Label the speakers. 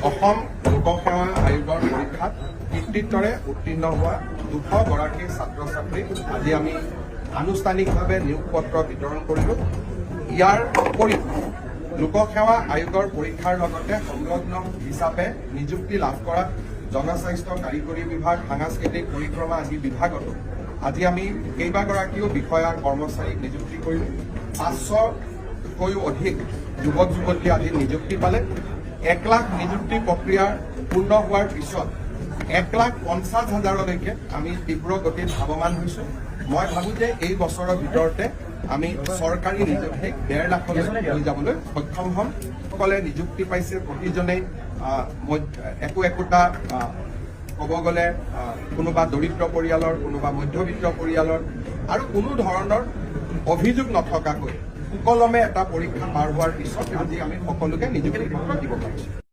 Speaker 1: অসম লোকসেৱা আয়োগৰ পৰীক্ষাত কৃতিত্বৰে উত্তীৰ্ণ হোৱা 200 গৰাকী ছাত্ৰ ছাত্ৰীক আজি আমি আনুষ্ঠানিকভাৱে নিয়োগ পত্ৰ বিতৰণ কৰিলোঁ। ইয়াৰ উপৰিও লোকসেৱা আয়োগৰ পৰীক্ষাৰ লগতে সংলগ্ন হিচাপে নিযুক্তি লাভ কৰা জনস্বাস্থ্য কাৰিকৰী বিভাগ, সাংস্কৃতিক পৰিক্ৰমা আদি বিভাগতো আজি আমি কেইবাগৰাকীও বিষয়া কৰ্মচাৰীক নিযুক্তি কৰিলোঁ। 500কৈও অধিক যুৱক যুৱতী আজি নিযুক্তি পালে। 1 লাখ নিযুক্তি প্ৰক্ৰিয়া পূৰ্ণ হোৱাৰ পিছত 1,50,000লৈকে আমি তীব্ৰ গতিত ধাৱমান হৈছোঁ। মই ভাবোঁ যে এই বছৰৰ ভিতৰতে আমি চৰকাৰী নিযুক্তিক 1.5 লাখলৈ লৈ যাবলৈ সক্ষম হ'ম। সকলে নিযুক্তি পাইছে, প্ৰতিজনেই একোটা ক'ব গ'লে কোনোবা দৰিদ্ৰ পৰিয়ালৰ, কোনোবা মধ্যবিত্ত পৰিয়ালৰ আৰু কোনো ধৰণৰ অভিযোগ নথকাকৈ সুকলমে এটা পৰীক্ষা পাৰ হোৱাৰ পিছত আজি আমি সকলোকে নিযুক্তি পত্ৰ দিব পাৰিছোঁ।